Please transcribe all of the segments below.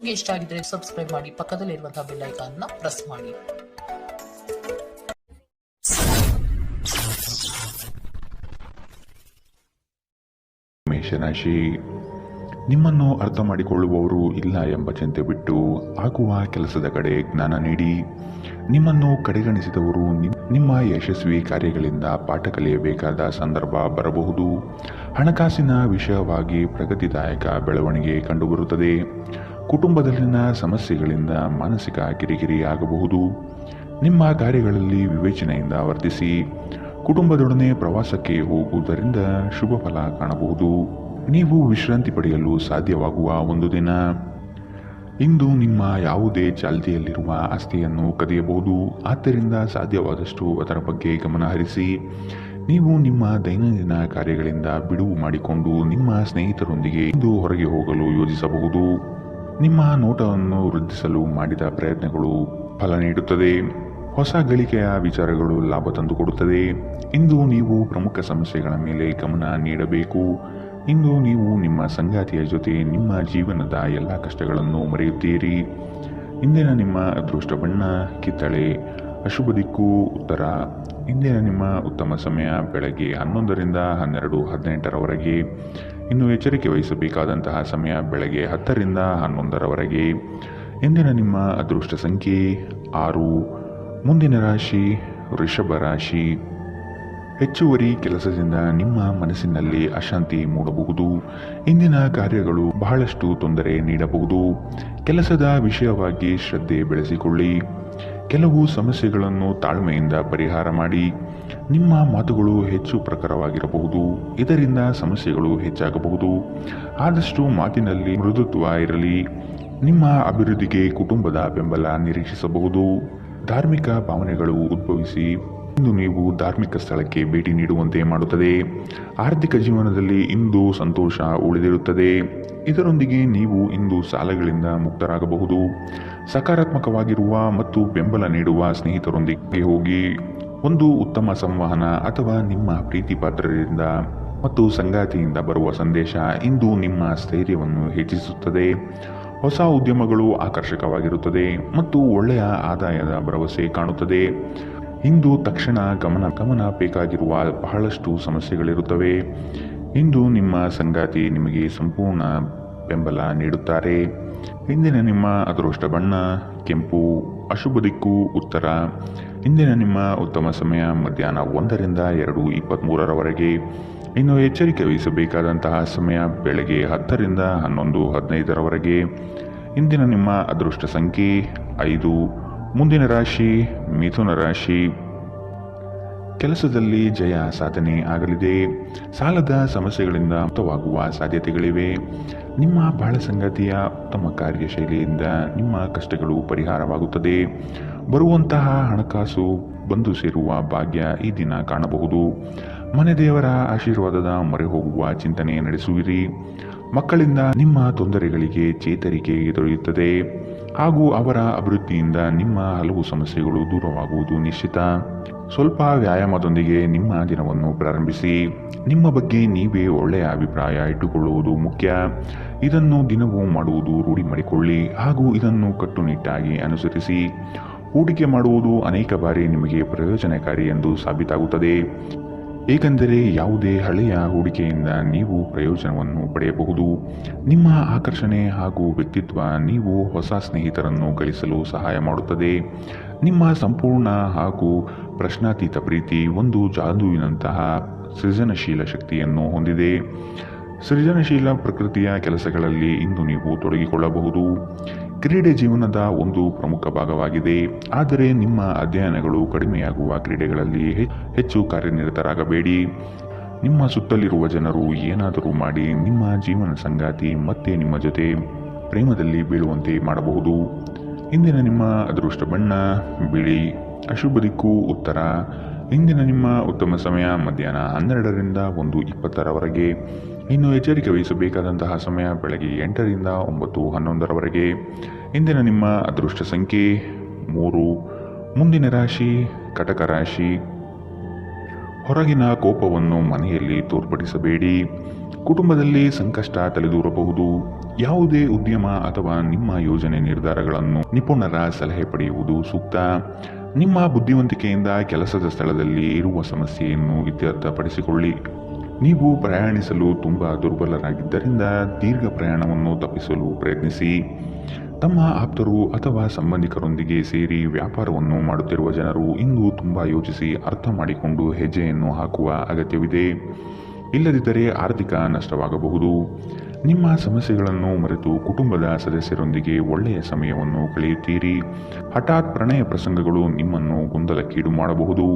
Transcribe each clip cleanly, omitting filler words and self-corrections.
ನಿಮಗೆ ಇಷ್ಟ ಆಗಿದ್ರೆ ಸಬ್ಸ್ಕ್ರೈಬ್ ಮಾಡಿ, ಪಕ್ಕದಲ್ಲಿರುವಂತಹ ಬೆಲ್ ಐಕಾನ್ ನ ಪ್ರೆಸ್ ಮಾಡಿ. ಮೇಷರಾಶಿ, ನಿಮ್ಮನ್ನು ಅರ್ಥ ಮಾಡಿಕೊಳ್ಳುವವರು ಇಲ್ಲ ಎಂಬ ಚಿಂತೆ ಬಿಟ್ಟು ಆಗುವ ಕೆಲಸದ ಕಡೆ ಜ್ಞಾನ ನೀಡಿ. ನಿಮ್ಮನ್ನು ಕಡೆಗಣಿಸಿದವರು ನಿಮ್ಮ ಯಶಸ್ವಿ ಕಾರ್ಯಗಳಿಂದ ಪಾಠ ಕಲಿಯಬೇಕಾದ ಸಂದರ್ಭ ಬರಬಹುದು. ಹಣಕಾಸಿನ ವಿಷಯವಾಗಿ ಪ್ರಗತಿದಾಯಕ ಬೆಳವಣಿಗೆ ಕಂಡುಬರುತ್ತದೆ. ಕುಟುಂಬದಲ್ಲಿನ ಸಮಸ್ಯೆಗಳಿಂದ ಮಾನಸಿಕ ಕಿರಿಕಿರಿ ಆಗಬಹುದು. ನಿಮ್ಮ ಕಾರ್ಯಗಳಲ್ಲಿ ವಿವೇಚನೆಯಿಂದ ವರ್ತಿಸಿ. ಕುಟುಂಬದೊಡನೆ ಪ್ರವಾಸಕ್ಕೆ ಹೋಗುವುದರಿಂದ ಶುಭ ಫಲ ಕಾಣಬಹುದು. ನೀವು ವಿಶ್ರಾಂತಿ ಪಡೆಯಲು ಸಾಧ್ಯವಾಗುವ ಒಂದು ದಿನ. ಇಂದು ನಿಮ್ಮ ಯಾವುದೇ ಚಾಲ್ತಿಯಲ್ಲಿರುವ ಆಸ್ತಿಯನ್ನು ಕದಿಯಬಹುದು. ಆದ್ದರಿಂದ ಸಾಧ್ಯವಾದಷ್ಟು ಅದರ ಬಗ್ಗೆ ಗಮನ ಹರಿಸಿ. ನೀವು ನಿಮ್ಮ ದೈನಂದಿನ ಕಾರ್ಯಗಳಿಂದ ಬಿಡುವು ಮಾಡಿಕೊಂಡು ನಿಮ್ಮ ಸ್ನೇಹಿತರೊಂದಿಗೆ ಇಂದು ಹೊರಗೆ ಹೋಗಲು ಯೋಜಿಸಬಹುದು. ನಿಮ್ಮ ನೋಟವನ್ನು ವೃದ್ಧಿಸಲು ಮಾಡಿದ ಪ್ರಯತ್ನಗಳು ಫಲ ನೀಡುತ್ತದೆ. ಹೊಸ ಗಳಿಕೆಯ ವಿಚಾರಗಳು ಲಾಭ ತಂದುಕೊಡುತ್ತದೆ. ಇಂದು ನೀವು ಪ್ರಮುಖ ಸಮಸ್ಯೆಗಳ ಮೇಲೆ ಗಮನ ನೀಡಬೇಕು. ಇಂದು ನೀವು ನಿಮ್ಮ ಸಂಗಾತಿಯ ಜೊತೆ ನಿಮ್ಮ ಜೀವನದ ಎಲ್ಲ ಕಷ್ಟಗಳನ್ನು ಮರೆಯುತ್ತೀರಿ. ಇಂದಿನ ನಿಮ್ಮ ಅದೃಷ್ಟ ಬಣ್ಣ ಕಿತ್ತಳೆ, ಅಶುಭ ದಿಕ್ಕು ಉತ್ತರ. ಇಂದಿನ ನಿಮ್ಮ ಉತ್ತಮ ಸಮಯ ಬೆಳಗ್ಗೆ 11ರಿಂದ 12:18ರವರೆಗೆ. ಇನ್ನು ಎಚ್ಚರಿಕೆ ವಹಿಸಬೇಕಾದಂತಹ ಸಮಯ ಬೆಳಗ್ಗೆ 10ರಿಂದ 11ರವರೆಗೆ. ಇಂದಿನ ನಿಮ್ಮ ಅದೃಷ್ಟ ಸಂಖ್ಯೆ 6. ಮುಂದಿನ ರಾಶಿ ವೃಷಭ ರಾಶಿ. ಹೆಚ್ಚುವರಿ ಕೆಲಸದಿಂದ ನಿಮ್ಮ ಮನಸ್ಸಿನಲ್ಲಿ ಅಶಾಂತಿ ಮೂಡಬಹುದು. ಇಂದಿನ ಕಾರ್ಯಗಳು ಬಹಳಷ್ಟು ತೊಂದರೆ ನೀಡಬಹುದು. ಕೆಲಸದ ವಿಷಯವಾಗಿ ಶ್ರದ್ಧೆ ಬೆಳೆಸಿಕೊಳ್ಳಿ. ಕೆಲವು ಸಮಸ್ಯೆಗಳನ್ನು ತಾಳ್ಮೆಯಿಂದ ಪರಿಹಾರ ಮಾಡಿ. ನಿಮ್ಮ ಮಾತುಗಳು ಹೆಚ್ಚು ಪ್ರಖರವಾಗಿರಬಹುದು. ಇದರಿಂದ ಸಮಸ್ಯೆಗಳು ಹೆಚ್ಚಾಗಬಹುದು. ಆದಷ್ಟು ಮಾತಿನಲ್ಲಿ ಮೃದುತ್ವ ಇರಲಿ. ನಿಮ್ಮ ಅಭಿವೃದ್ಧಿಗೆ ಕುಟುಂಬದ ಬೆಂಬಲ ನಿರೀಕ್ಷಿಸಬಹುದು. ಧಾರ್ಮಿಕ ಭಾವನೆಗಳು ಉದ್ಭವಿಸಿ ಇಂದು ನೀವು ಧಾರ್ಮಿಕ ಸ್ಥಳಕ್ಕೆ ಭೇಟಿ ನೀಡುವಂತೆ ಮಾಡುತ್ತದೆ. ಆರ್ಥಿಕ ಜೀವನದಲ್ಲಿ ಇಂದು ಸಂತೋಷ ಉಳಿದಿರುತ್ತದೆ. ಇದರೊಂದಿಗೆ ನೀವು ಇಂದು ಸಾಲಗಳಿಂದ ಮುಕ್ತರಾಗಬಹುದು. ಸಕಾರಾತ್ಮಕವಾಗಿರುವ ಮತ್ತು ಬೆಂಬಲ ನೀಡುವ ಸ್ನೇಹಿತರೊಂದಿಗೆ ಹೋಗಿ. ಒಂದು ಉತ್ತಮ ಸಂವಹನ ಅಥವಾ ನಿಮ್ಮ ಪ್ರೀತಿ ಪಾತ್ರರಿಂದ ಮತ್ತು ಸಂಗಾತಿಯಿಂದ ಬರುವ ಸಂದೇಶ ಇಂದು ನಿಮ್ಮ ಸ್ಥೈರ್ಯವನ್ನು ಹೆಚ್ಚಿಸುತ್ತದೆ. ಹೊಸ ಉದ್ಯಮಗಳು ಆಕರ್ಷಕವಾಗಿರುತ್ತದೆ ಮತ್ತು ಒಳ್ಳೆಯ ಆದಾಯದ ಭರವಸೆ ಕಾಣುತ್ತದೆ. ಇಂದು ತಕ್ಷಣ ಗಮನ ಬೇಕಾಗಿರುವ ಬಹಳಷ್ಟು ಸಮಸ್ಯೆಗಳಿರುತ್ತವೆ. ಇಂದು ನಿಮ್ಮ ಸಂಗಾತಿ ನಿಮಗೆ ಸಂಪೂರ್ಣ ಬೆಂಬಲ ನೀಡುತ್ತಾರೆ. ಇಂದಿನ ನಿಮ್ಮ ಅದೃಷ್ಟ ಬಣ್ಣ ಕೆಂಪು, ಅಶುಭ ದಿಕ್ಕು ಉತ್ತರ. ಇಂದಿನ ನಿಮ್ಮ ಉತ್ತಮ ಸಮಯ ಮಧ್ಯಾಹ್ನ 1ರಿಂದ 2:23ರವರೆಗೆ. ಇನ್ನು ಎಚ್ಚರಿಕೆ ವಹಿಸಬೇಕಾದಂತಹ ಸಮಯ ಬೆಳಗ್ಗೆ 10ರಿಂದ 11:15ರವರೆಗೆ. ಇಂದಿನ ನಿಮ್ಮ ಅದೃಷ್ಟ ಸಂಖ್ಯೆ 5. ಮುಂದಿನ ರಾಶಿ ಮಿಥುನ ರಾಶಿ. ಕೆಲಸದಲ್ಲಿ ಜಯ ಸಾಧನೆ ಆಗಲಿದೆ. ಸಾಲದ ಸಮಸ್ಯೆಗಳಿಂದ ಮುಕ್ತವಾಗುವ ಸಾಧ್ಯತೆಗಳಿವೆ. ನಿಮ್ಮ ಬಾಳ ಸಂಗಾತಿಯ ಉತ್ತಮ ಕಾರ್ಯಶೈಲಿಯಿಂದ ನಿಮ್ಮ ಕಷ್ಟಗಳು ಪರಿಹಾರವಾಗುತ್ತದೆ. ಬರುವಂತಹ ಹಣಕಾಸು ಬಂದು ಸೇರುವ ಭಾಗ್ಯ ಈ ದಿನ ಕಾಣಬಹುದು. ಮನೆ ದೇವರ ಆಶೀರ್ವಾದದ ಮೊರೆ ಹೋಗುವ ಚಿಂತನೆ ನಡೆಸುವಿರಿ. ಮಕ್ಕಳಿಂದ ನಿಮ್ಮ ತೊಂದರೆಗಳಿಗೆ ಚೇತರಿಕೆ ದೊರೆಯುತ್ತದೆ ಹಾಗೂ ಅವರ ಅಭಿವೃದ್ಧಿಯಿಂದ ನಿಮ್ಮ ಹಲವು ಸಮಸ್ಯೆಗಳು ದೂರವಾಗುವುದು ನಿಶ್ಚಿತ. ಸ್ವಲ್ಪ ವ್ಯಾಯಾಮದೊಂದಿಗೆ ನಿಮ್ಮ ದಿನವನ್ನು ಪ್ರಾರಂಭಿಸಿ. ನಿಮ್ಮ ಬಗ್ಗೆ ನೀವೇ ಒಳ್ಳೆಯ ಅಭಿಪ್ರಾಯ ಇಟ್ಟುಕೊಳ್ಳುವುದು ಮುಖ್ಯ. ಇದನ್ನು ದಿನವೂ ಮಾಡುವುದು ರೂಢಿ ಮಾಡಿಕೊಳ್ಳಿ ಹಾಗೂ ಇದನ್ನು ಕಟ್ಟುನಿಟ್ಟಾಗಿ ಅನುಸರಿಸಿ. ಹೂಡಿಕೆ ಮಾಡುವುದು ಅನೇಕ ಬಾರಿ ನಿಮಗೆ ಪ್ರಯೋಜನಕಾರಿ ಎಂದು ಸಾಬೀತಾಗುತ್ತದೆ. ಏಕೆಂದರೆ ಯಾವುದೇ ಹಳೆಯ ಹೂಡಿಕೆಯಿಂದ ನೀವು ಪ್ರಯೋಜನವನ್ನು ಪಡೆಯಬಹುದು. ನಿಮ್ಮ ಆಕರ್ಷಣೆ ಹಾಗೂ ವ್ಯಕ್ತಿತ್ವ ನೀವು ಹೊಸ ಸ್ನೇಹಿತರನ್ನು ಗಳಿಸಲು ಸಹಾಯ ಮಾಡುತ್ತದೆ. ನಿಮ್ಮ ಸಂಪೂರ್ಣ ಹಾಗೂ ಪ್ರಶ್ನಾತೀತ ಪ್ರೀತಿ ಒಂದು ಜಾದೂವಿನಂತಹ ಸೃಜನಶೀಲ ಶಕ್ತಿಯನ್ನು ಹೊಂದಿದೆ. ಸೃಜನಶೀಲ ಪ್ರಕೃತಿಯ ಕೆಲಸಗಳಲ್ಲಿ ಇಂದು ನೀವು ತೊಡಗಿಕೊಳ್ಳಬಹುದು. ಕ್ರೀಡೆ ಜೀವನದ ಒಂದು ಪ್ರಮುಖ ಭಾಗವಾಗಿದೆ. ಆದರೆ ನಿಮ್ಮ ಅಧ್ಯಯನಗಳು ಕಡಿಮೆಯಾಗುವ ಕ್ರೀಡೆಗಳಲ್ಲಿ ಹೆಚ್ಚು ಕಾರ್ಯನಿರತರಾಗಬೇಡಿ. ನಿಮ್ಮ ಸುತ್ತಲಿರುವ ಜನರು ಏನಾದರೂ ಮಾಡಿ ನಿಮ್ಮ ಜೀವನ ಸಂಗಾತಿ ಮತ್ತೆ ನಿಮ್ಮ ಜೊತೆ ಪ್ರೇಮದಲ್ಲಿ ಬೀಳುವಂತೆ ಮಾಡಬಹುದು. ಇಂದಿನ ನಿಮ್ಮ ಅದೃಷ್ಟ ಬಣ್ಣ ಬಿಳಿ, ಅಶುಭ ದಿಕ್ಕು ಉತ್ತರ. ಇಂದಿನ ನಿಮ್ಮ ಉತ್ತಮ ಸಮಯ ಮಧ್ಯಾಹ್ನ 12ರಿಂದ 1:20ರವರೆಗೆ. ಇನ್ನು ಎಚ್ಚರಿಕೆ ವಹಿಸಬೇಕಾದಂತಹ ಸಮಯ ಬೆಳಗ್ಗೆ 8ರಿಂದ 9:11ರವರೆಗೆ. ಇಂದಿನ ನಿಮ್ಮ ಅದೃಷ್ಟ ಸಂಖ್ಯೆ 3. ಮುಂದಿನ ರಾಶಿ ಕಟಕ ರಾಶಿ. ಹೊರಗಿನ ಕೋಪವನ್ನು ಮನೆಯಲ್ಲಿ ತೋರ್ಪಡಿಸಬೇಡಿ. ಕುಟುಂಬದಲ್ಲಿ ಸಂಕಷ್ಟ ತಲೆದೂರಬಹುದು. ಯಾವುದೇ ಉದ್ಯಮ ಅಥವಾ ನಿಮ್ಮ ಯೋಜನೆ ನಿರ್ಧಾರಗಳನ್ನು ನಿಪುಣರ ಸಲಹೆ ಪಡೆಯುವುದು ಸೂಕ್ತ. ನಿಮ್ಮ ಬುದ್ಧಿವಂತಿಕೆಯಿಂದ ಕೆಲಸದ ಸ್ಥಳದಲ್ಲಿ ಇರುವ ಸಮಸ್ಯೆಯನ್ನು ಇತ್ಯರ್ಥಪಡಿಸಿಕೊಳ್ಳಿ. ನೀವು ಪ್ರಯಾಣಿಸಲು ತುಂಬಾ ದುರ್ಬಲರಾಗಿದ್ದರಿಂದ ದೀರ್ಘ ಪ್ರಯಾಣವನ್ನು ತಪ್ಪಿಸಲು ಪ್ರಯತ್ನಿಸಿ. ತಮ್ಮ ಆಪ್ತರು ಅಥವಾ ಸಂಬಂಧಿಕರೊಂದಿಗೆ ಸೇರಿ ವ್ಯಾಪಾರವನ್ನು ಮಾಡುತ್ತಿರುವ ಜನರು ಇಂದು ತುಂಬಾ ಯೋಚಿಸಿ ಅರ್ಥ ಮಾಡಿಕೊಂಡು ಹೆಜ್ಜೆಯನ್ನು ಹಾಕುವ ಅಗತ್ಯವಿದೆ. ಇಲ್ಲದಿದ್ದರೆ ಆರ್ಥಿಕ ನಷ್ಟವಾಗಬಹುದು. ನಿಮ್ಮ ಸಮಸ್ಯೆಗಳನ್ನು ಮರೆತು ಕುಟುಂಬದ ಸದಸ್ಯರೊಂದಿಗೆ ಒಳ್ಳೆಯ ಸಮಯವನ್ನು ಕಳೆಯುತ್ತೀರಿ. ಹಠಾತ್ ಪ್ರಣಯ ಪ್ರಸಂಗಗಳು ನಿಮ್ಮನ್ನು ಗೊಂದಲಕ್ಕೀಡು ಮಾಡಬಹುದು.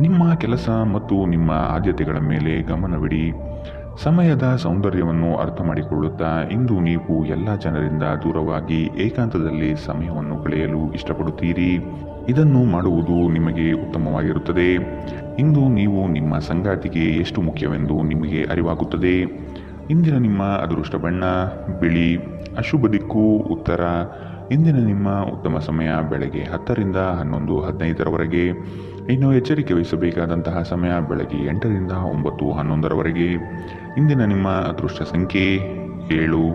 ನಿಮ್ಮ ಕೆಲಸ ಮತ್ತು ನಿಮ್ಮ ಆದ್ಯತೆಗಳ ಮೇಲೆ ಗಮನವಿಡಿ. ಸಮಯದ ಸೌಂದರ್ಯವನ್ನು ಅರ್ಥ ಮಾಡಿಕೊಳ್ಳುತ್ತಾ ಇಂದು ನೀವು ಎಲ್ಲ ಜನರಿಂದ ದೂರವಾಗಿ ಏಕಾಂತದಲ್ಲಿ ಸಮಯವನ್ನು ಕಳೆಯಲು ಇಷ್ಟಪಡುತ್ತೀರಿ. ಇದನ್ನು ಮಾಡುವುದು ನಿಮಗೆ ಉತ್ತಮವಾಗಿರುತ್ತದೆ. ಇಂದು ನೀವು ನಿಮ್ಮ ಸಂಗಾತಿಗೆ ಎಷ್ಟು ಮುಖ್ಯವೆಂದು ನಿಮಗೆ ಅರಿವಾಗುತ್ತದೆ. ಇಂದಿನ ನಿಮ್ಮ ಅದೃಷ್ಟ ಬಣ್ಣ ಬಿಳಿ. ಅಶುಭ ದಿಕ್ಕು ಉತ್ತರ. ಇಂದಿನ ನಿಮ್ಮ ಉತ್ತಮ ಸಮಯ ಬೆಳಗ್ಗೆ 10 ರಿಂದ 11:15 ಇನ್ನು ಎಚ್ಚರಿಕೆ ವಹಿಸಬೇಕಾದಂತಹ ಸಮಯ ಬೆಳಗ್ಗೆ 8 ರಿಂದ 9:11 ಇಂದಿನ ನಿಮ್ಮ ಅದೃಷ್ಟ ಸಂಖ್ಯೆ 7.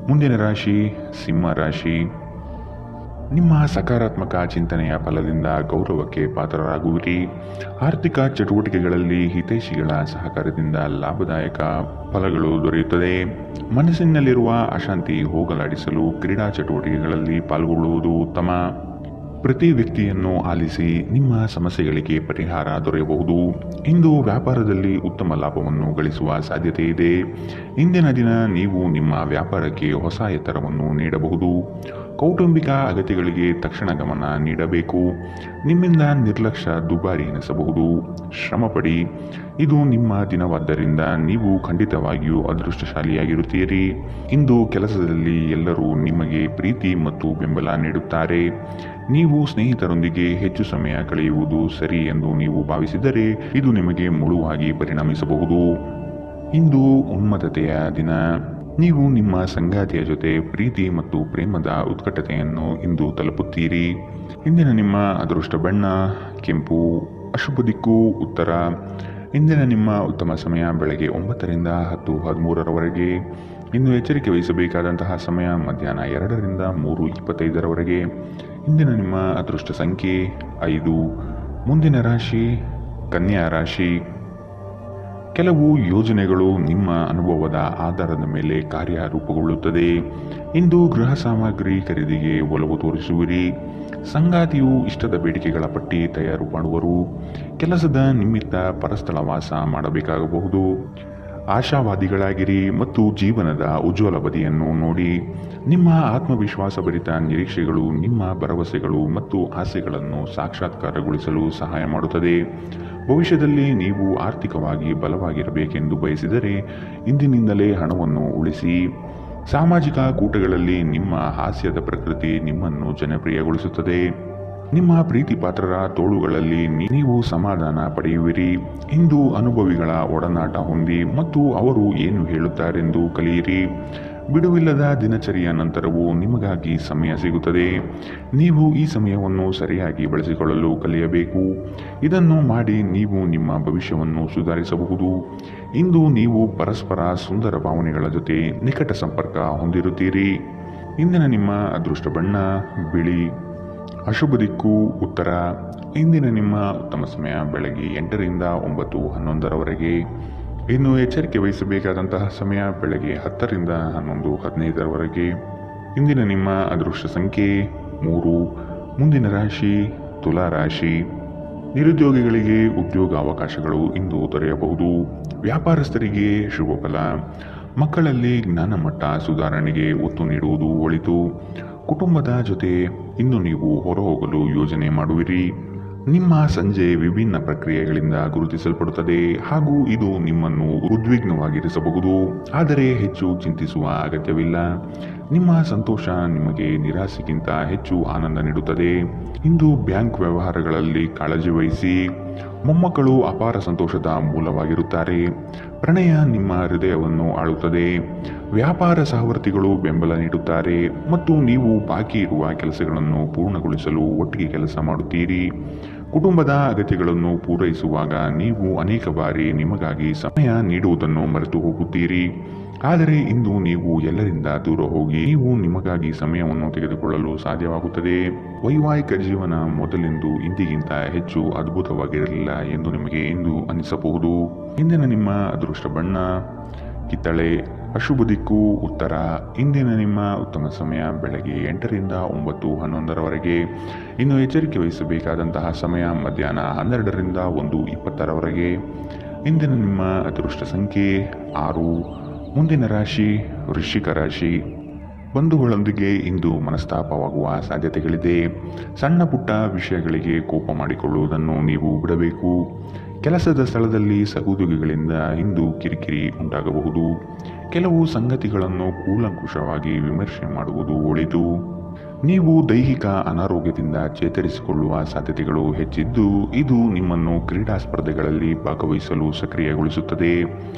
ಮುಂದಿನ ರಾಶಿ ಸಿಂಹ ರಾಶಿ. ನಿಮ್ಮ ಸಕಾರಾತ್ಮಕ ಚಿಂತನೆಯ ಫಲದಿಂದ ಗೌರವಕ್ಕೆ ಪಾತ್ರರಾಗುವಿರಿ. ಆರ್ಥಿಕ ಚಟುವಟಿಕೆಗಳಲ್ಲಿ ಹಿತೈಷಿಗಳ ಸಹಕಾರದಿಂದ ಲಾಭದಾಯಕ ಫಲಗಳು ದೊರೆಯುತ್ತದೆ. ಮನಸ್ಸಿನಲ್ಲಿರುವ ಅಶಾಂತಿ ಹೋಗಲಾಡಿಸಲು ಕ್ರೀಡಾ ಚಟುವಟಿಕೆಗಳಲ್ಲಿ ಪಾಲ್ಗೊಳ್ಳುವುದು ಉತ್ತಮ. ಪ್ರತಿ ವ್ಯಕ್ತಿಯನ್ನು ಆಲಿಸಿ ನಿಮ್ಮ ಸಮಸ್ಯೆಗಳಿಗೆ ಪರಿಹಾರ ದೊರೆಯಬಹುದು. ಇಂದು ವ್ಯಾಪಾರದಲ್ಲಿ ಉತ್ತಮ ಲಾಭವನ್ನು ಗಳಿಸುವ ಸಾಧ್ಯತೆ ಇದೆ. ಇಂದಿನ ದಿನ ನೀವು ನಿಮ್ಮ ವ್ಯಾಪಾರಕ್ಕೆ ಹೊಸ ಎತ್ತರವನ್ನು ನೀಡಬಹುದು. ಕೌಟುಂಬಿಕ ಅಗತ್ಯಗಳಿಗೆ ತಕ್ಷಣ ಗಮನ ನೀಡಬೇಕು. ನಿಮ್ಮಿಂದ ನಿರ್ಲಕ್ಷ್ಯ ದುಬಾರಿ ಎನಿಸಬಹುದು. ಶ್ರಮಪಡಿ. ಇದು ನಿಮ್ಮ ದಿನವಾದ್ದರಿಂದ ನೀವು ಖಂಡಿತವಾಗಿಯೂ ಅದೃಷ್ಟಶಾಲಿಯಾಗಿರುತ್ತೀರಿ. ಇಂದು ಕೆಲಸದಲ್ಲಿ ಎಲ್ಲರೂ ನಿಮಗೆ ಪ್ರೀತಿ ಮತ್ತು ಬೆಂಬಲ ನೀಡುತ್ತಾರೆ. ನೀವು ಸ್ನೇಹಿತರೊಂದಿಗೆ ಹೆಚ್ಚು ಸಮಯ ಕಳೆಯುವುದು ಸರಿ ಎಂದು ನೀವು ಭಾವಿಸಿದರೆ ಇದು ನಿಮಗೆ ಮುಳುವಾಗಿ ಪರಿಣಮಿಸಬಹುದು. ಇಂದು ಉನ್ಮತ್ತತೆಯ ದಿನ. ನೀವು ನಿಮ್ಮ ಸಂಗಾತಿಯ ಜೊತೆ ಪ್ರೀತಿ ಮತ್ತು ಪ್ರೇಮದ ಉತ್ಕಟತೆಯನ್ನು ಇಂದು ತಲುಪುತ್ತೀರಿ. ಇಂದಿನ ನಿಮ್ಮ ಅದೃಷ್ಟ ಬಣ್ಣ ಕೆಂಪು. ಅಶುಭ ದಿಕ್ಕು ಉತ್ತರ. ಇಂದಿನ ನಿಮ್ಮ ಉತ್ತಮ ಸಮಯ ಬೆಳಗ್ಗೆ 9 ರಿಂದ 10:13 ಇನ್ನು ಎಚ್ಚರಿಕೆ ವಹಿಸಬೇಕಾದಂತಹ ಸಮಯ ಮಧ್ಯಾಹ್ನ 2 ರಿಂದ 3:25 ಇಂದಿನ ನಿಮ್ಮ ಅದೃಷ್ಟ ಸಂಖ್ಯೆ 5. ಮುಂದಿನ ರಾಶಿ ಕನ್ಯಾ ರಾಶಿ. ಕೆಲವು ಯೋಜನೆಗಳು ನಿಮ್ಮ ಅನುಭವದ ಆಧಾರದ ಮೇಲೆ ಕಾರ್ಯರೂಪುಗೊಳ್ಳುತ್ತದೆ. ಇಂದು ಗೃಹ ಸಾಮಗ್ರಿ ಖರೀದಿಗೆ ಒಲವು ತೋರಿಸುವಿರಿ. ಸಂಗಾತಿಯು ಇಷ್ಟದ ಬೇಡಿಕೆಗಳ ಪಟ್ಟಿ ತಯಾರು ಮಾಡುವರು. ಕೆಲಸದ ನಿಮಿತ್ತ ಪರಸ್ಥಳ ವಾಸ ಮಾಡಬೇಕಾಗಬಹುದು. ಆಶಾವಾದಿಗಳಾಗಿರಿ ಮತ್ತು ಜೀವನದ ಉಜ್ವಲ ಬದಿಯನ್ನು ನೋಡಿ. ನಿಮ್ಮ ಆತ್ಮವಿಶ್ವಾಸಭರಿತ ನಿರೀಕ್ಷೆಗಳು ನಿಮ್ಮ ಭರವಸೆಗಳು ಮತ್ತು ಆಸೆಗಳನ್ನು ಸಾಕ್ಷಾತ್ಕಾರಗೊಳಿಸಲು ಸಹಾಯ ಮಾಡುತ್ತದೆ. ಭವಿಷ್ಯದಲ್ಲಿ ನೀವು ಆರ್ಥಿಕವಾಗಿ ಬಲವಾಗಿರಬೇಕೆಂದು ಬಯಸಿದರೆ ಇಂದಿನಿಂದಲೇ ಹಣವನ್ನು ಉಳಿಸಿ. ಸಾಮಾಜಿಕ ಕೂಟಗಳಲ್ಲಿ ನಿಮ್ಮ ಹಾಸ್ಯದ ಪ್ರಕೃತಿ ನಿಮ್ಮನ್ನು ಜನಪ್ರಿಯಗೊಳಿಸುತ್ತದೆ. ನಿಮ್ಮ ಪ್ರೀತಿ ಪಾತ್ರರ ತೋಳುಗಳಲ್ಲಿ ನೀವು ಸಮಾಧಾನ ಪಡೆಯುವಿರಿ. ಇಂದು ಅನುಭವಿಗಳ ಒಡನಾಟ ಹೊಂದಿ ಮತ್ತು ಅವರು ಏನು ಹೇಳುತ್ತಾರೆಂದು ಕಲಿಯಿರಿ. ಬಿಡುವಿಲ್ಲದ ದಿನಚರಿಯ ನಂತರವೂ ನಿಮಗಾಗಿ ಸಮಯ ಸಿಗುತ್ತದೆ. ನೀವು ಈ ಸಮಯವನ್ನು ಸರಿಯಾಗಿ ಬಳಸಿಕೊಳ್ಳಲು ಕಲಿಯಬೇಕು. ಇದನ್ನು ಮಾಡಿ ನೀವು ನಿಮ್ಮ ಭವಿಷ್ಯವನ್ನು ಸುಧಾರಿಸಬಹುದು. ಇಂದು ನೀವು ಪರಸ್ಪರ ಸುಂದರ ಭಾವನೆಗಳ ಜೊತೆ ನಿಕಟ ಸಂಪರ್ಕ ಹೊಂದಿರುತ್ತೀರಿ. ಇಂದಿನ ನಿಮ್ಮ ಅದೃಷ್ಟ ಬಣ್ಣ ಬಿಳಿ. ಅಶುಭ ದಿಕ್ಕು ಉತ್ತರ. ಇಂದಿನ ನಿಮ್ಮ ಉತ್ತಮ ಸಮಯ ಬೆಳಗ್ಗೆ 8 ರಿಂದ 9:11 ಇನ್ನು ಎಚ್ಚರಿಕೆ ವಹಿಸಬೇಕಾದಂತಹ ಸಮಯ ಬೆಳಗ್ಗೆ 10 ರಿಂದ 11:15 ಇಂದಿನ ನಿಮ್ಮ ಅದೃಷ್ಟ ಸಂಖ್ಯೆ 3. ಮುಂದಿನ ರಾಶಿ ತುಲಾ ರಾಶಿ. ನಿರುದ್ಯೋಗಿಗಳಿಗೆ ಉದ್ಯೋಗ ಅವಕಾಶಗಳು ಇಂದು ದೊರೆಯಬಹುದು. ವ್ಯಾಪಾರಸ್ಥರಿಗೆ ಶುಭ ಫಲ. ಮಕ್ಕಳಲ್ಲಿ ಜ್ಞಾನಮಟ್ಟ ಸುಧಾರಣೆಗೆ ಒತ್ತು ನೀಡುವುದು ಒಳಿತು. ಕುಟುಂಬದ ಜೊತೆ ಇಂದು ನೀವು ಹೊರಹೋಗಲು ಯೋಜನೆ ಮಾಡುವಿರಿ. ನಿಮ್ಮ ಸಂಜೆ ವಿಭಿನ್ನ ಪ್ರಕ್ರಿಯೆಗಳಿಂದ ಗುರುತಿಸಲ್ಪಡುತ್ತದೆ ಹಾಗೂ ಇದು ನಿಮ್ಮನ್ನು ಉದ್ವಿಗ್ನವಾಗಿರಿಸಬಹುದು. ಆದರೆ ಹೆಚ್ಚು ಚಿಂತಿಸುವ ಅಗತ್ಯವಿಲ್ಲ. ನಿಮ್ಮ ಸಂತೋಷ ನಿಮಗೆ ನಿರಾಸೆಗಿಂತ ಹೆಚ್ಚು ಆನಂದ ನೀಡುತ್ತದೆ. ಇಂದು ಬ್ಯಾಂಕ್ ವ್ಯವಹಾರಗಳಲ್ಲಿ ಕಾಳಜಿ ವಹಿಸಿ. ಮೊಮ್ಮಕ್ಕಳು ಅಪಾರ ಸಂತೋಷದ ಮೂಲವಾಗಿರುತ್ತಾರೆ. ಪ್ರಣಯ ನಿಮ್ಮ ಹೃದಯವನ್ನು ಆಳುತ್ತದೆ. ವ್ಯಾಪಾರ ಸಹವರ್ತಿಗಳು ಬೆಂಬಲ ನೀಡುತ್ತಾರೆ ಮತ್ತು ನೀವು ಬಾಕಿ ಇರುವ ಕೆಲಸಗಳನ್ನು ಪೂರ್ಣಗೊಳಿಸಲು ಒಟ್ಟಿಗೆ ಕೆಲಸ ಮಾಡುತ್ತೀರಿ. ಕುಟುಂಬದ ಅಗತ್ಯಗಳನ್ನು ಪೂರೈಸುವಾಗ ನೀವು ಅನೇಕ ಬಾರಿ ನಿಮಗಾಗಿ ಸಮಯ ನೀಡುವುದನ್ನು ಮರೆತು ಹೋಗುತ್ತೀರಿ. ಆದರೆ ಇಂದು ನೀವು ಎಲ್ಲರಿಂದ ದೂರ ಹೋಗಿ ನೀವು ನಿಮಗಾಗಿ ಸಮಯವನ್ನು ತೆಗೆದುಕೊಳ್ಳಲು ಸಾಧ್ಯವಾಗುತ್ತದೆ. ವೈವಾಹಿಕ ಜೀವನ ಮೊದಲೆಂದು ಇಂದಿಗಿಂತ ಹೆಚ್ಚು ಅದ್ಭುತವಾಗಿರಲಿಲ್ಲ ಎಂದು ನಿಮಗೆ ಇಂದು ಅನಿಸಬಹುದು. ಇಂದಿನ ನಿಮ್ಮ ಅದೃಷ್ಟ ಬಣ್ಣ ಕಿತ್ತಳೆ. ಅಶುಭ ದಿಕ್ಕು ಉತ್ತರ. ಇಂದಿನ ನಿಮ್ಮ ಉತ್ತಮ ಸಮಯ ಬೆಳಗ್ಗೆ 8ರಿಂದ 9:11ರವರೆಗೆ. ಇನ್ನು ಎಚ್ಚರಿಕೆ ವಹಿಸಬೇಕಾದಂತಹ ಸಮಯ ಮಧ್ಯಾಹ್ನ 12ರಿಂದ 1:20ರವರೆಗೆ. ಇಂದಿನ ನಿಮ್ಮ ಅದೃಷ್ಟ ಸಂಖ್ಯೆ 6. ಮುಂದಿನ ರಾಶಿ ವೃಶ್ಚಿಕ ರಾಶಿ. ಬಂಧುಗಳೊಂದಿಗೆ ಇಂದು ಮನಸ್ತಾಪವಾಗುವ ಸಾಧ್ಯತೆಗಳಿದೆ. ಸಣ್ಣ ಪುಟ್ಟ ವಿಷಯಗಳಿಗೆ ಕೋಪ ಮಾಡಿಕೊಳ್ಳುವುದನ್ನು ನೀವು ಬಿಡಬೇಕು. ಕೆಲಸದ ಸ್ಥಳದಲ್ಲಿ ಸಹೋದ್ಯೋಗಿಗಳಿಂದ ಇಂದು ಕಿರಿಕಿರಿ ಉಂಟಾಗಬಹುದು. ಕೆಲವು ಸಂಗತಿಗಳನ್ನು ಕೂಲಂಕುಷವಾಗಿ ವಿಮರ್ಶೆ ಮಾಡುವುದು ಒಳಿತು. ನೀವು ದೈಹಿಕ ಅನಾರೋಗ್ಯದಿಂದ ಚೇತರಿಸಿಕೊಳ್ಳುವ ಸಾಧ್ಯತೆಗಳು ಹೆಚ್ಚಿದ್ದು ಇದು ನಿಮ್ಮನ್ನು ಕ್ರೀಡಾ ಸ್ಪರ್ಧೆಗಳಲ್ಲಿ ಭಾಗವಹಿಸಲು ಸಕ್ರಿಯಗೊಳಿಸುತ್ತದೆ.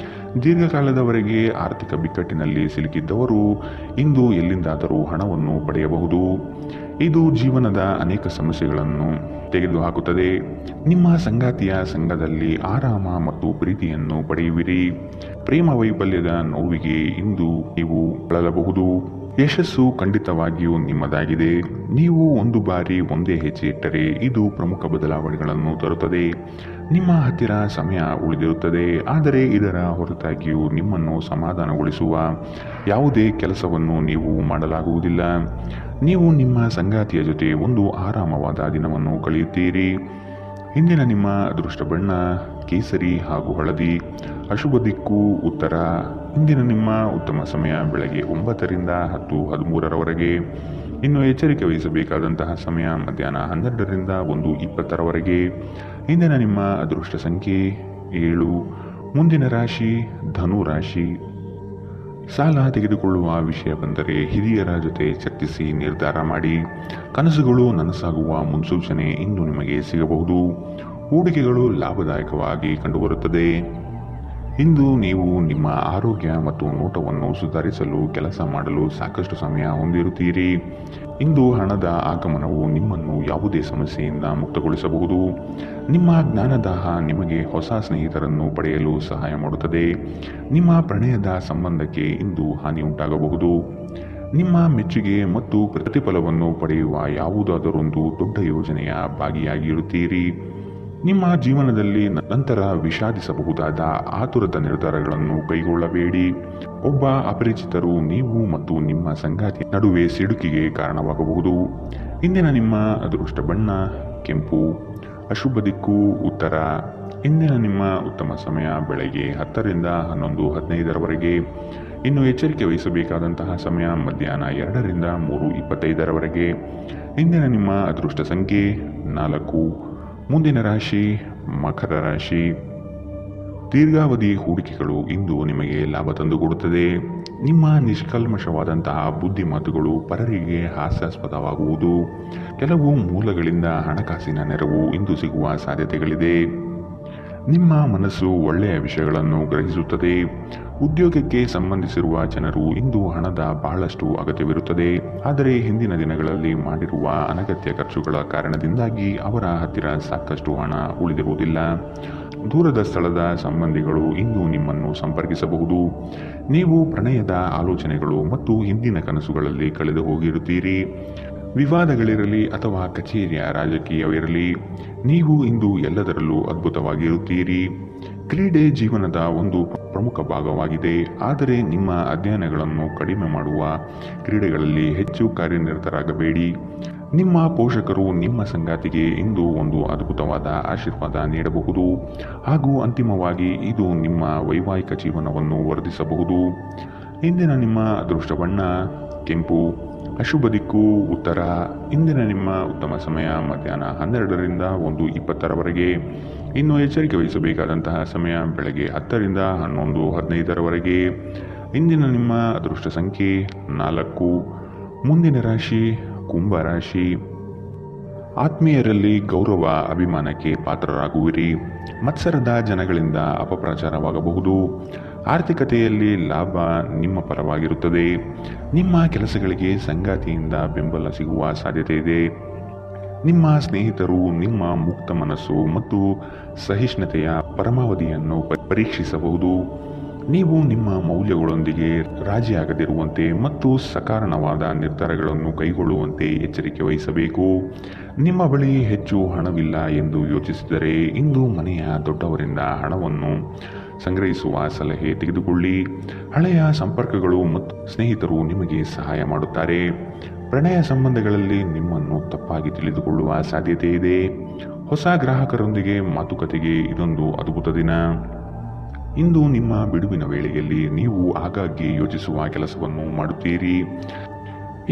ದೀರ್ಘಕಾಲದವರೆಗೆ ಆರ್ಥಿಕ ಬಿಕ್ಕಟ್ಟಿನಲ್ಲಿ ಸಿಲುಕಿದ್ದವರು ಇಂದು ಎಲ್ಲಿಂದಾದರೂ ಹಣವನ್ನು ಪಡೆಯಬಹುದು. ಇದು ಜೀವನದ ಅನೇಕ ಸಮಸ್ಯೆಗಳನ್ನು ತೆಗೆದುಹಾಕುತ್ತದೆ. ನಿಮ್ಮ ಸಂಗಾತಿಯ ಸಂಘದಲ್ಲಿ ಆರಾಮ ಮತ್ತು ಪ್ರೀತಿಯನ್ನು ಪಡೆಯುವಿರಿ. ಪ್ರೇಮ ವೈಫಲ್ಯದ ನೋವಿಗೆ ಇಂದು ನೀವು ಬಳಲಬಹುದು. ಯಶಸ್ಸು ಖಂಡಿತವಾಗಿಯೂ ನಿಮ್ಮದಾಗಿದೆ. ನೀವು ಒಂದು ಬಾರಿ ಒಂದೇ ಹೆಜ್ಜೆ ಇಟ್ಟರೆ ಇದು ಪ್ರಮುಖ ಬದಲಾವಣೆಗಳನ್ನು ತರುತ್ತದೆ. ನಿಮ್ಮ ಹತ್ತಿರ ಸಮಯ ಉಳಿದಿರುತ್ತದೆ, ಆದರೆ ಇದರ ಹೊರತಾಗಿಯೂ ನಿಮ್ಮನ್ನು ಸಮಾಧಾನಗೊಳಿಸುವ ಯಾವುದೇ ಕೆಲಸವನ್ನು ನೀವು ಮಾಡಲಾಗುವುದಿಲ್ಲ. ನೀವು ನಿಮ್ಮ ಸಂಗಾತಿಯ ಜೊತೆ ಒಂದು ಆರಾಮವಾದ ದಿನವನ್ನು ಕಳೆಯುತ್ತೀರಿ. ಇಂದಿನ ನಿಮ್ಮ ಅದೃಷ್ಟ ಬಣ್ಣ ಕೇಸರಿ ಹಾಗೂ ಹಳದಿ. ಅಶುಭ ದಿಕ್ಕು ಉತ್ತರ. ಇಂದಿನ ನಿಮ್ಮ ಉತ್ತಮ ಸಮಯ ಬೆಳಗ್ಗೆ 9ರಿಂದ 10:13ರವರೆಗೆ. ಇನ್ನು ಎಚ್ಚರಿಕೆ ವಹಿಸಬೇಕಾದಂತಹ ಸಮಯ ಮಧ್ಯಾಹ್ನ 12ರಿಂದ 1:20ರವರೆಗೆ. ಇಂದಿನ ನಿಮ್ಮ ಅದೃಷ್ಟ ಸಂಖ್ಯೆ 7. ಮುಂದಿನ ರಾಶಿ ಧನು ರಾಶಿ. ಸಾಲ ತೆಗೆದುಕೊಳ್ಳುವ ವಿಷಯ ಬಂದರೆ ಹಿರಿಯರ ಜೊತೆ ಚರ್ಚಿಸಿ ನಿರ್ಧಾರ ಮಾಡಿ. ಕನಸುಗಳು ನನಸಾಗುವ ಮುನ್ಸೂಚನೆ ಇಂದು ನಿಮಗೆ ಸಿಗಬಹುದು. ಹೂಡಿಕೆಗಳು ಲಾಭದಾಯಕವಾಗಿ ಕಂಡುಬರುತ್ತದೆ. ಇಂದು ನೀವು ನಿಮ್ಮ ಆರೋಗ್ಯ ಮತ್ತು ನೋಟವನ್ನು ಸುಧಾರಿಸಲು ಕೆಲಸ ಮಾಡಲು ಸಾಕಷ್ಟು ಸಮಯ ಹೊಂದಿರುತ್ತೀರಿ. ಇಂದು ಹಣದ ಆಗಮನವು ನಿಮ್ಮನ್ನು ಯಾವುದೇ ಸಮಸ್ಯೆಯಿಂದ ಮುಕ್ತಗೊಳಿಸಬಹುದು. ನಿಮ್ಮ ಜ್ಞಾನದಾಹ ನಿಮಗೆ ಹೊಸ ಸ್ನೇಹಿತರನ್ನು ಪಡೆಯಲು ಸಹಾಯ ಮಾಡುತ್ತದೆ. ನಿಮ್ಮ ಪ್ರಣಯದ ಸಂಬಂಧಕ್ಕೆ ಇಂದು ಹಾನಿ ಉಂಟಾಗಬಹುದು. ನಿಮ್ಮ ಮೆಚ್ಚುಗೆ ಮತ್ತು ಪ್ರತಿಫಲವನ್ನು ಪಡೆಯುವ ಯಾವುದಾದರೊಂದು ದೊಡ್ಡ ಯೋಜನೆಯ ಭಾಗಿಯಾಗಿರುತ್ತೀರಿ. ನಿಮ್ಮ ಜೀವನದಲ್ಲಿ ನಂತರ ವಿಷಾದಿಸಬಹುದಾದ ಆತುರದ ನಿರ್ಧಾರಗಳನ್ನು ಕೈಗೊಳ್ಳಬೇಡಿ. ಒಬ್ಬ ಅಪರಿಚಿತರು ನೀವು ಮತ್ತು ನಿಮ್ಮ ಸಂಗಾತಿ ನಡುವೆ ಸಿಡುಕಿಗೆ ಕಾರಣವಾಗಬಹುದು. ಇಂದಿನ ನಿಮ್ಮ ಅದೃಷ್ಟ ಬಣ್ಣ ಕೆಂಪು. ಅಶುಭ ದಿಕ್ಕು ಉತ್ತರ. ಇಂದಿನ ನಿಮ್ಮ ಉತ್ತಮ ಸಮಯ ಬೆಳಗ್ಗೆ 10ರಿಂದ 11:15ರವರೆಗೆ. ಇನ್ನು ಎಚ್ಚರಿಕೆ ವಹಿಸಬೇಕಾದಂತಹ ಸಮಯ ಮಧ್ಯಾಹ್ನ 2ರಿಂದ 3:25ರವರೆಗೆ. ಇಂದಿನ ನಿಮ್ಮ ಅದೃಷ್ಟ ಸಂಖ್ಯೆ 4. ಮುಂದಿನ ರಾಶಿ ಮಕರ ರಾಶಿ. ದೀರ್ಘಾವಧಿ ಹೂಡಿಕೆಗಳು ಇಂದು ನಿಮಗೆ ಲಾಭ ತಂದುಕೊಡುತ್ತದೆ. ನಿಮ್ಮ ನಿಷ್ಕಲ್ಮಶವಾದಂತಹ ಬುದ್ಧಿಮಾತುಗಳು ಪರರಿಗೆ ಹಾಸ್ಯಾಸ್ಪದವಾಗುವುದು. ಕೆಲವು ಮೂಲಗಳಿಂದ ಹಣಕಾಸಿನ ನೆರವು ಇಂದು ಸಿಗುವ ಸಾಧ್ಯತೆಗಳಿದೆ. ನಿಮ್ಮ ಮನಸ್ಸು ಒಳ್ಳೆಯ ವಿಷಯಗಳನ್ನು ಗ್ರಹಿಸುತ್ತದೆ. ಉದ್ಯೋಗಕ್ಕೆ ಸಂಬಂಧಿಸಿರುವ ಜನರು ಇಂದು ಹಣದ ಬಹಳಷ್ಟು ಅಗತ್ಯವಿರುತ್ತದೆ. ಆದರೆ ಹಿಂದಿನ ದಿನಗಳಲ್ಲಿ ಮಾಡಿರುವ ಅನಗತ್ಯ ಖರ್ಚುಗಳ ಕಾರಣದಿಂದಾಗಿ ಅವರ ಹತ್ತಿರ ಸಾಕಷ್ಟು ಹಣ ಉಳಿದಿರುವುದಿಲ್ಲ. ದೂರದ ಸ್ಥಳದ ಸಂಬಂಧಿಗಳು ಇಂದು ನಿಮ್ಮನ್ನು ಸಂಪರ್ಕಿಸಬಹುದು. ನೀವು ಪ್ರಣಯದ ಆಲೋಚನೆಗಳು ಮತ್ತು ಹಿಂದಿನ ಕನಸುಗಳಲ್ಲಿ ಕಳೆದು ಹೋಗಿರುತ್ತೀರಿ. ವಿವಾದಗಳಿರಲಿ ಅಥವಾ ಕಚೇರಿಯ ರಾಜಕೀಯವಿರಲಿ, ನೀವು ಇಂದು ಎಲ್ಲದರಲ್ಲೂ ಅದ್ಭುತವಾಗಿರುತ್ತೀರಿ. ಕ್ರೀಡೆ ಜೀವನದ ಒಂದು ಪ್ರಮುಖ ಭಾಗವಾಗಿದೆ, ಆದರೆ ನಿಮ್ಮ ಅಧ್ಯಯನಗಳನ್ನು ಕಡಿಮೆ ಮಾಡುವ ಕ್ರೀಡೆಗಳಲ್ಲಿ ಹೆಚ್ಚು ಕಾರ್ಯನಿರತರಾಗಬೇಡಿ. ನಿಮ್ಮ ಪೋಷಕರು ನಿಮ್ಮ ಸಂಗಾತಿಗೆ ಇಂದು ಒಂದು ಅದ್ಭುತವಾದ ಆಶೀರ್ವಾದ ನೀಡಬಹುದು ಹಾಗೂ ಅಂತಿಮವಾಗಿ ಇದು ನಿಮ್ಮ ವೈವಾಹಿಕ ಜೀವನವನ್ನು ವರ್ಧಿಸಬಹುದು. ಇಂದಿನ ನಿಮ್ಮ ಅದೃಷ್ಟ ಬಣ್ಣ ಕೆಂಪು. ಅಶುಭ ದಿಕ್ಕು ಉತ್ತರ. ಇಂದಿನ ನಿಮ್ಮ ಉತ್ತಮ ಸಮಯ ಮಧ್ಯಾಹ್ನ 12ರಿಂದ 1:20ರವರೆಗೆ. ಇನ್ನು ಎಚ್ಚರಿಕೆ ವಹಿಸಬೇಕಾದಂತಹ ಸಮಯ ಬೆಳಗ್ಗೆ 10ರಿಂದ 11:15ರವರೆಗೆ. ಇಂದಿನ ನಿಮ್ಮ ಅದೃಷ್ಟ ಸಂಖ್ಯೆ 4. ಮುಂದಿನ ರಾಶಿ ಕುಂಭರಾಶಿ. ಆತ್ಮೀಯರಲ್ಲಿ ಗೌರವ ಅಭಿಮಾನಕ್ಕೆ ಪಾತ್ರರಾಗುವಿರಿ. ಮತ್ಸರದ ಜನಗಳಿಂದ ಅಪಪ್ರಚಾರವಾಗಬಹುದು. ಆರ್ಥಿಕತೆಯಲ್ಲಿ ಲಾಭ ನಿಮ್ಮ ಪರವಾಗಿರುತ್ತದೆ. ನಿಮ್ಮ ಕೆಲಸಗಳಿಗೆ ಸಂಗಾತಿಯಿಂದ ಬೆಂಬಲ ಸಿಗುವ ಸಾಧ್ಯತೆ ಇದೆ. ನಿಮ್ಮ ಸ್ನೇಹಿತರು ನಿಮ್ಮ ಮುಕ್ತ ಮನಸ್ಸು ಮತ್ತು ಸಹಿಷ್ಣುತೆಯ ಪರಮಾವಧಿಯನ್ನು ಪರೀಕ್ಷಿಸಬಹುದು. ನೀವು ನಿಮ್ಮ ಮೌಲ್ಯಗಳೊಂದಿಗೆ ರಾಜಿಯಾಗದಿರುವಂತೆ ಮತ್ತು ಸಕಾರಣವಾದ ನಿರ್ಧಾರಗಳನ್ನು ಕೈಗೊಳ್ಳುವಂತೆ ಎಚ್ಚರಿಕೆ ವಹಿಸಬೇಕು. ನಿಮ್ಮ ಬಳಿ ಹೆಚ್ಚು ಹಣವಿಲ್ಲ ಎಂದು ಯೋಚಿಸಿದರೆ ಇಂದು ಮನೆಯ ದೊಡ್ಡವರಿಂದ ಹಣವನ್ನು ಸಂಗ್ರಹಿಸುವ ಸಲಹೆ ತೆಗೆದುಕೊಳ್ಳಿ. ಹಳೆಯ ಸಂಪರ್ಕಗಳು ಮತ್ತು ಸ್ನೇಹಿತರು ನಿಮಗೆ ಸಹಾಯ ಮಾಡುತ್ತಾರೆ. ಪ್ರಣಯ ಸಂಬಂಧಗಳಲ್ಲಿ ನಿಮ್ಮನ್ನು ತಪ್ಪಾಗಿ ತಿಳಿದುಕೊಳ್ಳುವ ಸಾಧ್ಯತೆ ಇದೆ. ಹೊಸ ಗ್ರಾಹಕರೊಂದಿಗೆ ಮಾತುಕತೆಗೆ ಇದೊಂದು ಅದ್ಭುತ ದಿನ. ಇಂದು ನಿಮ್ಮ ಬಿಡುವಿನ ವೇಳೆಯಲ್ಲಿ ನೀವು ಆಗಾಗ್ಗೆ ಯೋಚಿಸುವ ಕೆಲಸವನ್ನು ಮಾಡುತ್ತೀರಿ.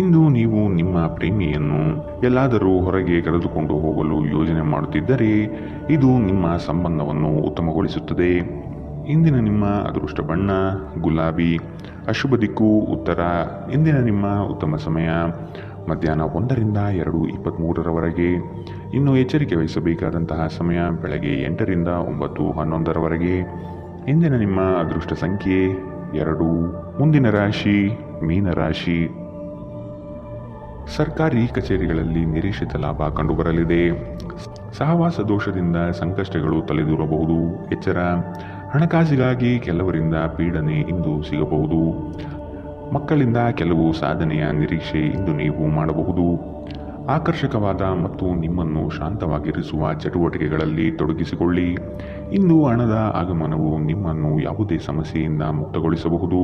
ಇಂದು ನೀವು ನಿಮ್ಮ ಪ್ರೇಮಿಯನ್ನು ಎಲ್ಲಾದರೂ ಹೊರಗೆ ಕರೆದುಕೊಂಡು ಹೋಗಲು ಯೋಜನೆ ಮಾಡುತ್ತಿದ್ದರೆ ಇದು ನಿಮ್ಮ ಸಂಬಂಧವನ್ನು ಉತ್ತಮಗೊಳಿಸುತ್ತದೆ. ಇಂದಿನ ನಿಮ್ಮ ಅದೃಷ್ಟ ಬಣ್ಣ ಗುಲಾಬಿ. ಅಶುಭ ದಿಕ್ಕು ಉತ್ತರ. ಇಂದಿನ ನಿಮ್ಮ ಉತ್ತಮ ಸಮಯ ಮಧ್ಯಾಹ್ನ 1ರಿಂದ 2:23ರವರೆಗೆ. ಇನ್ನು ಎಚ್ಚರಿಕೆ ವಹಿಸಬೇಕಾದಂತಹ ಸಮಯ ಬೆಳಗ್ಗೆ 8ರಿಂದ 9:11ರವರೆಗೆ. ಇಂದಿನ ನಿಮ್ಮ ಅದೃಷ್ಟ ಸಂಖ್ಯೆ 2. ಮುಂದಿನ ರಾಶಿ ಮೀನರಾಶಿ. ಸರ್ಕಾರಿ ಕಚೇರಿಗಳಲ್ಲಿ ನಿರೀಕ್ಷಿತ ಲಾಭ ಕಂಡುಬರಲಿದೆ. ಸಹವಾಸ ದೋಷದಿಂದ ಸಂಕಷ್ಟಗಳು ತಲೆದೂರಬಹುದು. ಎಚ್ಚರ. ಹಣಕಾಸಿಗಾಗಿ ಕೆಲವರಿಂದ ಪೀಡನೆ ಇಂದು ಸಿಗಬಹುದು. ಮಕ್ಕಳಿಂದ ಕೆಲವು ಸಾಧನೆಯ ನಿರೀಕ್ಷೆ ಇಂದು ನೀವು ಮಾಡಬಹುದು. ಆಕರ್ಷಕವಾದ ಮತ್ತು ನಿಮ್ಮನ್ನು ಶಾಂತವಾಗಿರಿಸುವ ಚಟುವಟಿಕೆಗಳಲ್ಲಿ ತೊಡಗಿಸಿಕೊಳ್ಳಿ. ಇಂದು ಹಣದ ಆಗಮನವು ನಿಮ್ಮನ್ನು ಯಾವುದೇ ಸಮಸ್ಯೆಯಿಂದ ಮುಕ್ತಗೊಳಿಸಬಹುದು.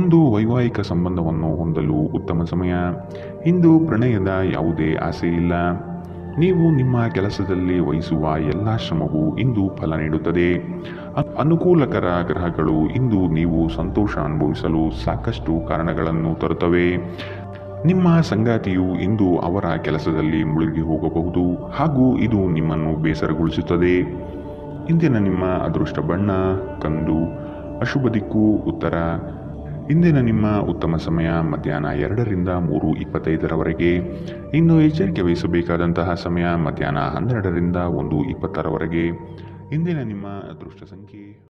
ಒಂದು ವೈವಾಹಿಕ ಸಂಬಂಧವನ್ನು ಹೊಂದಲು ಉತ್ತಮ ಸಮಯ. ಇಂದು ಪ್ರಣಯದ ಯಾವುದೇ ಆಸೆ ಇಲ್ಲ. ನೀವು ನಿಮ್ಮ ಕೆಲಸದಲ್ಲಿ ವಹಿಸುವ ಎಲ್ಲ ಶ್ರಮವು ಇಂದು ಫಲ ನೀಡುತ್ತದೆ. ಅನುಕೂಲಕರ ಗ್ರಹಗಳು ಇಂದು ನೀವು ಸಂತೋಷ ಅನುಭವಿಸಲು ಸಾಕಷ್ಟು ಕಾರಣಗಳನ್ನು ತರುತ್ತವೆ. ನಿಮ್ಮ ಸಂಗಾತಿಯು ಇಂದು ಅವರ ಕೆಲಸದಲ್ಲಿ ಮುಳುಗಿ ಹೋಗಬಹುದು ಹಾಗೂ ಇದು ನಿಮ್ಮನ್ನು ಬೇಸರಗೊಳಿಸುತ್ತದೆ. ಇಂದಿನ ನಿಮ್ಮ ಅದೃಷ್ಟ ಬಣ್ಣ ಕಂದು. ಅಶುಭ ದಿಕ್ಕು ಉತ್ತರ. ಇಂದಿನ ನಿಮ್ಮ ಉತ್ತಮ ಸಮಯ ಮಧ್ಯಾಹ್ನ 2ರಿಂದ 3:25ರವರೆಗೆ. ಇನ್ನು ಎಚ್ಚರಿಕೆ ವಹಿಸಬೇಕಾದಂತಹ ಸಮಯ ಮಧ್ಯಾಹ್ನ 12ರಿಂದ 1:20ರವರೆಗೆ. ಇಂದಿನ ನಿಮ್ಮ ಅದೃಷ್ಟ ಸಂಖ್ಯೆ